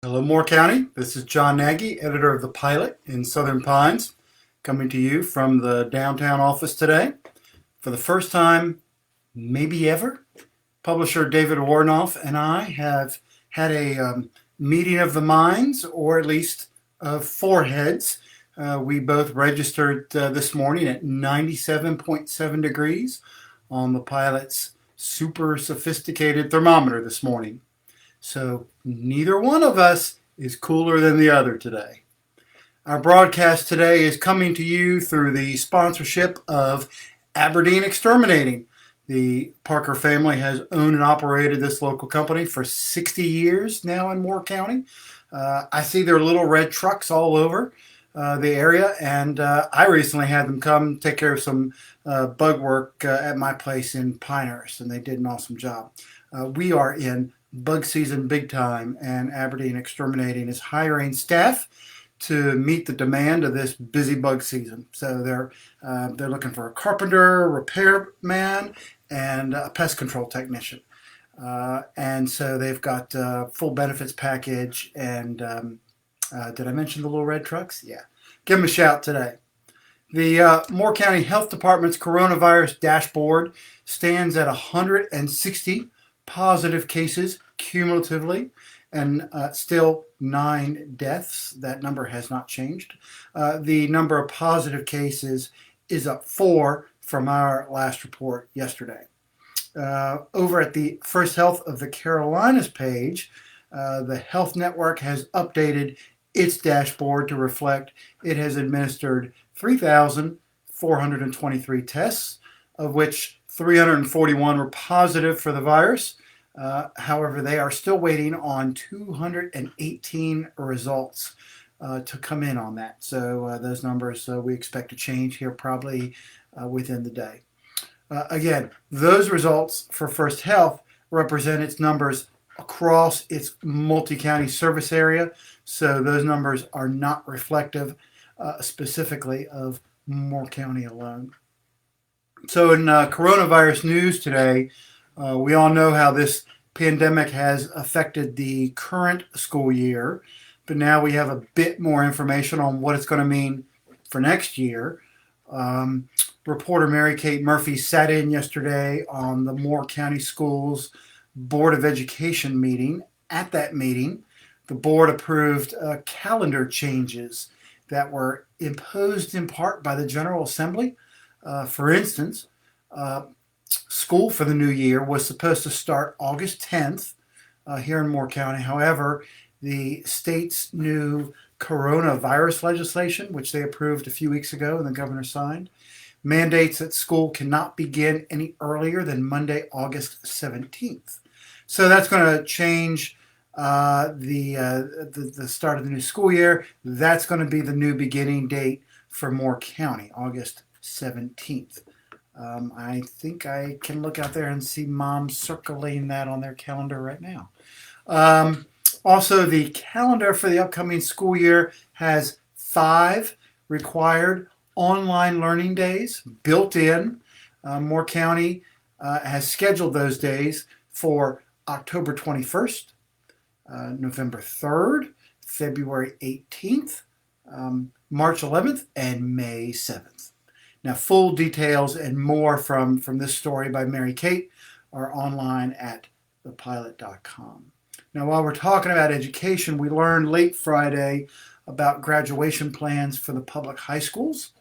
Hello, Moore County. This is John Nagy, editor of The Pilot in Southern Pines, coming to you from the downtown office today. For the first time, maybe ever, publisher David Warnoff and I have had a meeting of the minds, or at least of foreheads. We both registered this morning at 97.7 degrees on the Pilot's super sophisticated thermometer this morning. So neither one of us is cooler than the other today. Our broadcast today is coming to you through the sponsorship of Aberdeen Exterminating. The Parker family has owned and operated this local company for 60 years now in Moore County. I see their little red trucks all over the area, and I recently had them come take care of some bug work at my place in Pinehurst, and they did an awesome job. We are in bug season big time, and Aberdeen Exterminating is hiring staff to meet the demand of this busy bug season. So they're looking for a carpenter, repairman, and a pest control technician. And so they've got a full benefits package. And did I mention the little red trucks? Yeah. Give them a shout today. The Moore County Health Department's coronavirus dashboard stands at 160 positive cases cumulatively, and still 9 deaths. That number has not changed. The number of positive cases is up 4 from our last report yesterday. Over at the First Health of the Carolinas page, the Health Network has updated its dashboard to reflect it has administered 3,423 tests, of which 341 were positive for the virus. However, they are still waiting on 218 results to come in on that. So those numbers we expect to change here probably within the day. Again, those results for First Health represent its numbers across its multi-county service area. So those numbers are not reflective specifically of Moore County alone. So in coronavirus news today, we all know how this pandemic has affected the current school year, but now we have a bit more information on what it's going to mean for next year. Reporter Mary Kate Murphy sat in yesterday on the Moore County Schools Board of Education meeting. At that meeting, the board approved calendar changes that were imposed in part by the General Assembly. For instance, school for the new year was supposed to start August 10th here in Moore County. However, the state's new coronavirus legislation, which they approved a few weeks ago and the governor signed, mandates that school cannot begin any earlier than Monday, August 17th. So that's going to change the start of the new school year. That's going to be the new beginning date for Moore County, August 17th. I think I can look out there and see moms circling that on their calendar right now. Also, the calendar for the upcoming school year has 5 required online learning days built in. Moore County has scheduled those days for October 21st, November 3rd, February 18th, March 11th, and May 7th. Now, full details and more from this story by Mary Kate are online at thepilot.com. Now, while we're talking about education, we learned late Friday about graduation plans for the public high schools.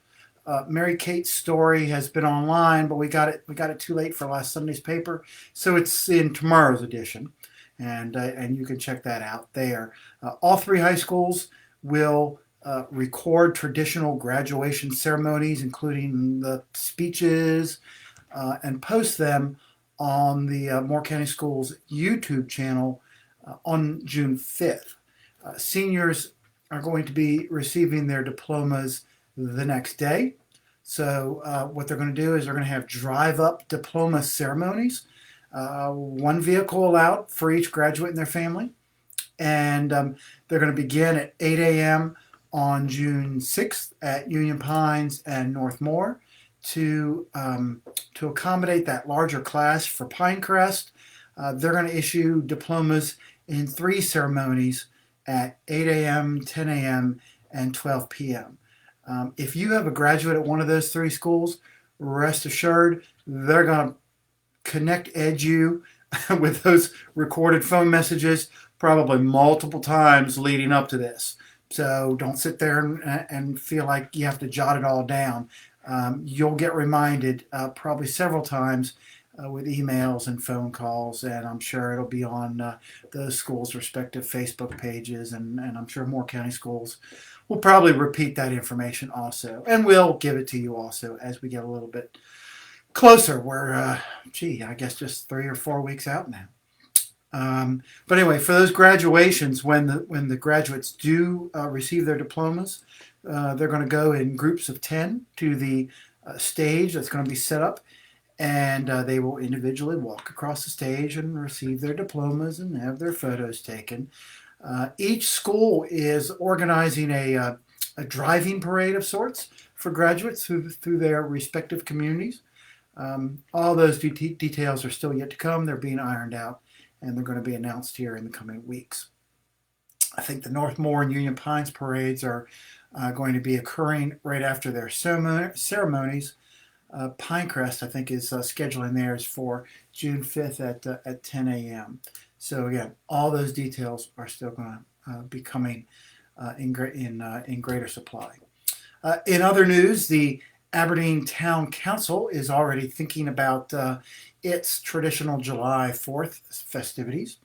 Mary Kate's story has been online, but we got it too late for last Sunday's paper, so it's in tomorrow's edition, and you can check that out there. All 3 high schools will record traditional graduation ceremonies, including the speeches, and post them on the Moore County Schools YouTube channel on June 5th. Seniors are going to be receiving their diplomas the next day. So what they're going to do is they're going to have drive-up diploma ceremonies, 1 vehicle allowed for each graduate and their family. And they're going to begin at 8 a.m. on June 6th at Union Pines and North Moore to accommodate that larger class for Pinecrest. They're going to issue diplomas in 3 ceremonies at 8 a.m., 10 a.m., and 12 p.m. If you have a graduate at one of those three schools, rest assured they're going to connect edu with those recorded phone messages probably multiple times leading up to this. So don't sit there and feel like you have to jot it all down. You'll get reminded probably several times with emails and phone calls, and I'm sure it'll be on those schools' respective Facebook pages, and I'm sure more county schools will probably repeat that information also, and we'll give it to you also as we get a little bit closer. We're, I guess just 3 or 4 weeks out now. But anyway, for those graduations, when the graduates do receive their diplomas, they're going to go in groups of 10 to the stage that's going to be set up, and they will individually walk across the stage and receive their diplomas and have their photos taken. Each school is organizing a driving parade of sorts for graduates through their respective communities. All those details are still yet to come. They're being ironed out, and they're going to be announced here in the coming weeks. I think the Northmore and Union Pines parades are going to be occurring right after their ceremonies. Pinecrest, I think, is scheduling theirs for June 5th at 10 a.m. So again, all those details are still going to be coming in greater supply. In other news, the Aberdeen Town Council is already thinking about its traditional July 4th festivities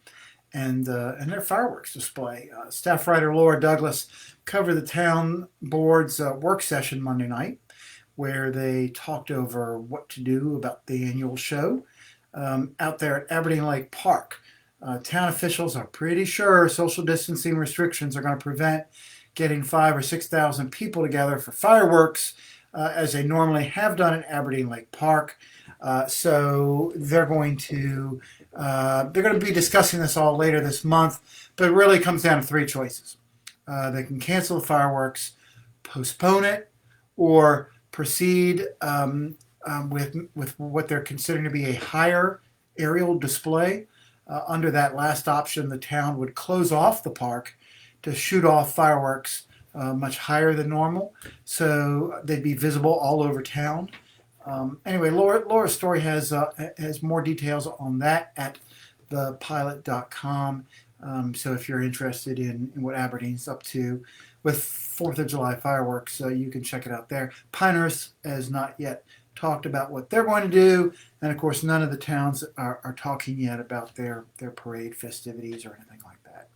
and their fireworks display. Staff writer Laura Douglas covered the town board's work session Monday night, where they talked over what to do about the annual show out there at Aberdeen Lake Park. Town officials are pretty sure social distancing restrictions are going to prevent getting 5,000 or 6,000 people together for fireworks as they normally have done at Aberdeen Lake Park. So they're going to be discussing this all later this month, but it really comes down to three choices. They can cancel the fireworks, postpone it, or proceed with what they're considering to be a higher aerial display. Under that last option, the town would close off the park to shoot off fireworks much higher than normal, so they'd be visible all over town. Anyway, Laura's story has more details on that at thepilot.com. So if you're interested in what Aberdeen's up to with 4th of July fireworks, you can check it out there. Pinehurst has not yet talked about what they're going to do, and of course none of the towns are talking yet about their parade festivities or anything like that.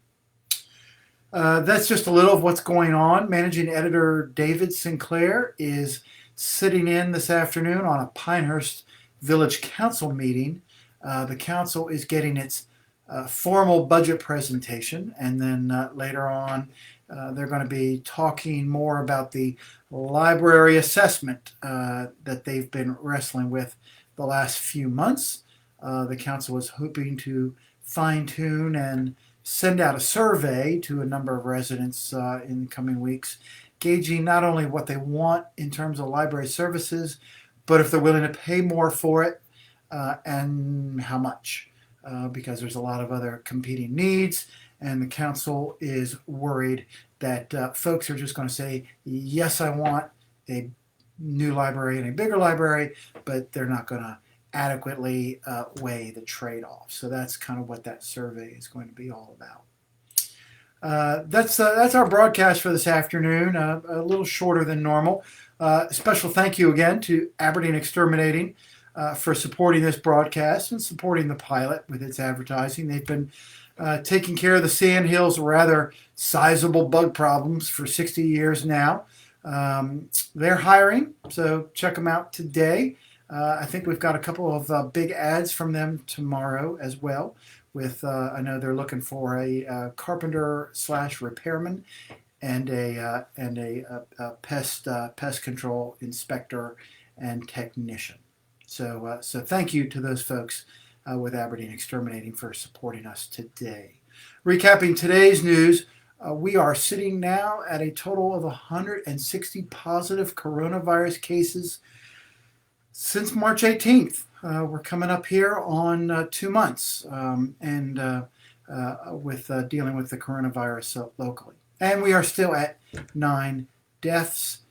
That's just a little of what's going on. Managing editor David Sinclair is sitting in this afternoon on a Pinehurst Village Council meeting. The council is getting its formal budget presentation, and then later on they're going to be talking more about the library assessment that they've been wrestling with the last few months. The council is hoping to fine-tune and send out a survey to a number of residents in the coming weeks, gauging not only what they want in terms of library services, but if they're willing to pay more for it and how much, because there's a lot of other competing needs, and the council is worried that folks are just going to say, yes, I want a new library and a bigger library, but they're not going to adequately weigh the trade-off. So that's kind of what that survey is going to be all about. That's our broadcast for this afternoon, a little shorter than normal. Special thank you again to Aberdeen Exterminating for supporting this broadcast and supporting the pilot with its advertising. They've been taking care of the Sand Hills rather sizable bug problems for 60 years now. They're hiring, so check them out today. I think we've got a couple of big ads from them tomorrow as well. With I know they're looking for a carpenter / repairman and a pest control inspector and technician. So thank you to those folks with Aberdeen Exterminating for supporting us today. Recapping today's news, we are sitting now at a total of 160 positive coronavirus cases since March 18th. We're coming up here on 2 months, and with dealing with the coronavirus locally. And we are still at 9 deaths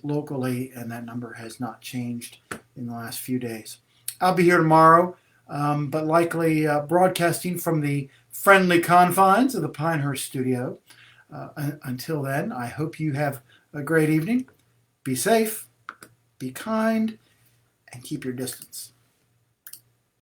locally, and that number has not changed in the last few days. I'll be here tomorrow, but likely broadcasting from the friendly confines of the Pinehurst studio. Until then, I hope you have a great evening. Be safe, be kind, and keep your distance.